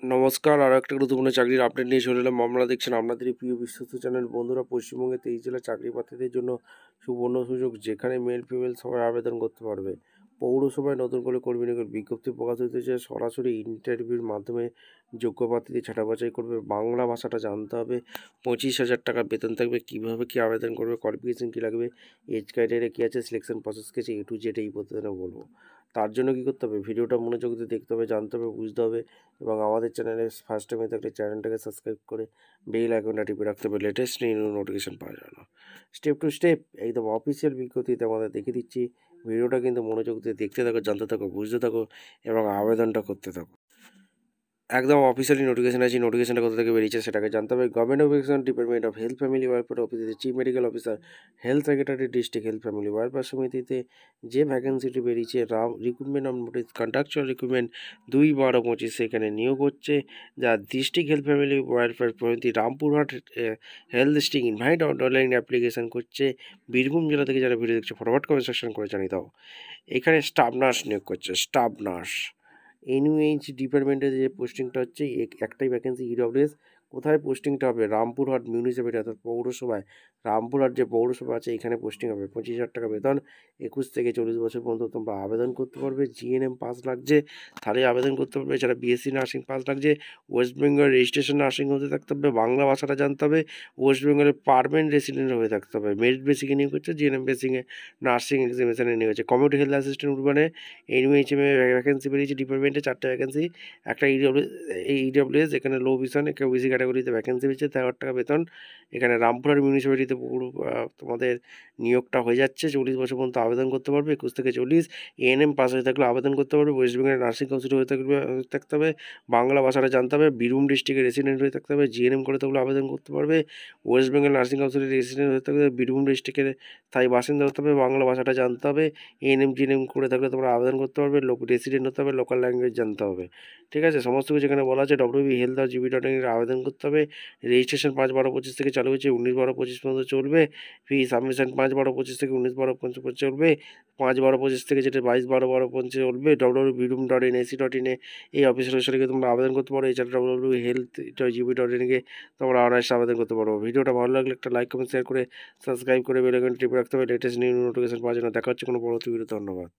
নমস্কার, আরও একটা গুরুত্বপূর্ণ চাকরির আপডেট নিয়ে চলে এলাম। আপনারা দেখছেন আপনাদের প্রিয় বিশ্বস্ত চ্যানেল। বন্ধুরা, পশ্চিমবঙ্গে 23 জেলার চাকরি প্রার্থীদের জন্য সুবর্ণ সুযোগ, যেখানে মেল ফিমেল সবাই আবেদন করতে পারবে। পৌরসভায় নতুন করে কর্মী নিয়োগের বিজ্ঞপ্তি প্রকাশ হয়েছে। সরাসরি ইন্টারভিউর মাধ্যমে যোগ্য প্রার্থীদের ছাঁটা বাছাই করবে। বাংলা ভাষাটা জানতে হবে। 25,000 টাকা বেতন থাকবে। কীভাবে কী আবেদন করবে, কোয়ালিফিকেশন কী লাগবে, এজ ক্রাইটেরিয়া কী আছে, সিলেকশন প্রসেস কী আছে, A to Z এই প্রতিদিনে বলবো। তার জন্য কী করতে হবে, ভিডিওটা মনোযোগ দিয়ে দেখতে হবে, জানতে হবে, বুঝতে হবে এবং আমাদের চ্যানেলে ফার্স্ট টাইমে থাকলে চ্যানেলটাকে সাবস্ক্রাইব করে বেল আইকনটা টিপে রাখতে হবে লেটেস্ট নিউ নোটিফিকেশন পাওয়ার জন্য। স্টেপ টু স্টেপ একদম অফিসিয়াল বিজ্ঞপ্তিতে আমাদের দেখিয়ে দিচ্ছি। ভিডিওটা কিন্তু মনোযোগ দিয়ে দেখতে থাকো, জানতে থাকো, বুঝতে থাকো এবং আবেদনটা করতে থাকো। একদম অফিসিয়ালি নোটিফিকেশন আছে। নোটিফিকেশনটা কোথা থেকে বেরিয়েছে সেটাকে জানতে হবে। Government official department of health family welfare অফিসে chief medical officer, health secretary, district health family welfare সমিতিতে যে ভ্যাকেন্সিটি বেরিয়েছে, recruitment on notice contractual recruitment 2/12/25 এখানে নিয়োগ হচ্ছে। যা ডিস্ট্রিক্ট হেলথ ফ্যামিলি ওয়েলফেয়ার সমিতি Rampurhat health district invite online application করছে। বীরভূম জেলা থেকে যারা ভিডিও দেখছে ফটাফট করে সেকশন করে জানিয়ে দাও। এখানে স্টাফ নার্স নিয়োগ করছে, স্টাফ নার্স। এনইউএইচ ডিপার্টমেন্টে যে পোস্টিংটা হচ্ছে, একটাই ভ্যাকেন্সি, ইডব্লিউএস। কোথায় পোস্টিংটা হবে, রামপুরহাট মিউনিসিপ্যালিটি অর্থাৎ পৌরসভায়। রামপুরহাট যে পৌরসভা আছে এখানে পোস্টিং হবে। 25,000 টাকা বেতন। 21 থেকে 40 বছর পর্যন্ত তোমরা আবেদন করতে পারবে। জিএনএম পাস লাগছে, তাহলে আবেদন করতে পারবে। এছাড়া বিএসসি নার্সিং পাস লাগছে। ওয়েস্ট বেঙ্গল রেজিস্ট্রেশন নার্সিং হতে থাকতে হবে। বাংলা ভাষাটা জানতে হবে। ওয়েস্ট বেঙ্গলের পারমানেন্ট রেসিডেন্ট হয়ে থাকতে হবে। মেরিট বেসিকে নিয়োগ করছে। জিএনএম বেসিকে নার্সিং এক্সামিনেশনে নিয়োগ হচ্ছে। কমিউনিটি হেলথ অ্যাসিস্ট্যান্ট উর্বানে এনইউএইচএম এ ভ্যাকেন্সি বেরিয়েছে। ডিপার্টমেন্টে 4টে ভ্যাকেন্সি। একটা ইডব্লিউএস, এখানে লো ভিশন, ওবিসি ক্যাটাগরিতে ভ্যাকেন্সি বেরিয়েছে। 13 টাকা বেতন। এখানে রামপুরহাট মিউনিসিপ্যালিটিতে পুরো তোমাদের নিয়োগটা হয়ে যাচ্ছে। 40 বছর পর্যন্ত আবেদন করতে পারবে। 21 থেকে 40। এএনএম পাস হয়ে থাকলে আবেদন করতে পারবে। ওয়েস্ট বেঙ্গলের নার্সিং কাউন্সিল হয়ে থাকতে হবে। বাংলা ভাষাটা জানতে হবে। বীরভূম ডিস্ট্রিক্টের রেসিডেন্ট হয়ে থাকতে হবে। জিএনএম করে থাকলে আবেদন করতে পারবে। ওয়েস্ট বেঙ্গল নার্সিং কাউন্সিলের রেসিডেন্ট হয়ে থাকতে হবে। বীরভূম ডিস্ট্রিক্টের স্থায়ী বাসিন্দা হতে হবে। বাংলা ভাষাটা জানতে হবে। এএনএম জিএনএম করে থাকলে তোমরা আবেদন করতে পারবে। রেসিডেন্ট হতে হবে। লোকাল ল্যাঙ্গুয়েজ জানতে হবে। ঠিক আছে, সমস্ত কিছু এখানে বলা আছে। ডব্লিউবি হেলথ আর জিবি.in আবেদন করতে হবে। রেজিস্ট্রেশন 5/12/25 থেকে চালু হয়েছে। 19/12/25 পর্যন্ত চলবে। ফি সাবমিশন 5/12/25 থেকে 19/12/25 চলবে। 5/12/25 থেকে যেটা 22/12/25 চলবে। www.birum.ac.in এই অফিসের ওয়েবসাইটে গিয়ে তোমরা আবেদন করতে পারো। এছাড়া www.health.gb.in গিয়ে তোমরা অনায়াসে আবেদন করতে পারো। ভিডিওটা ভালো লাগলে একটা লাইক, কমেন্ট, শেয়ার করে সাবস্ক্রাইব করে বেল আইকনটি টিপে রাখতে হবে লেটেস্ট নিউ নোটিফিকেশন পাওয়ার জন্য। দেখা হচ্ছে কোনো পরবর্তী ভিডিও। ধন্যবাদ।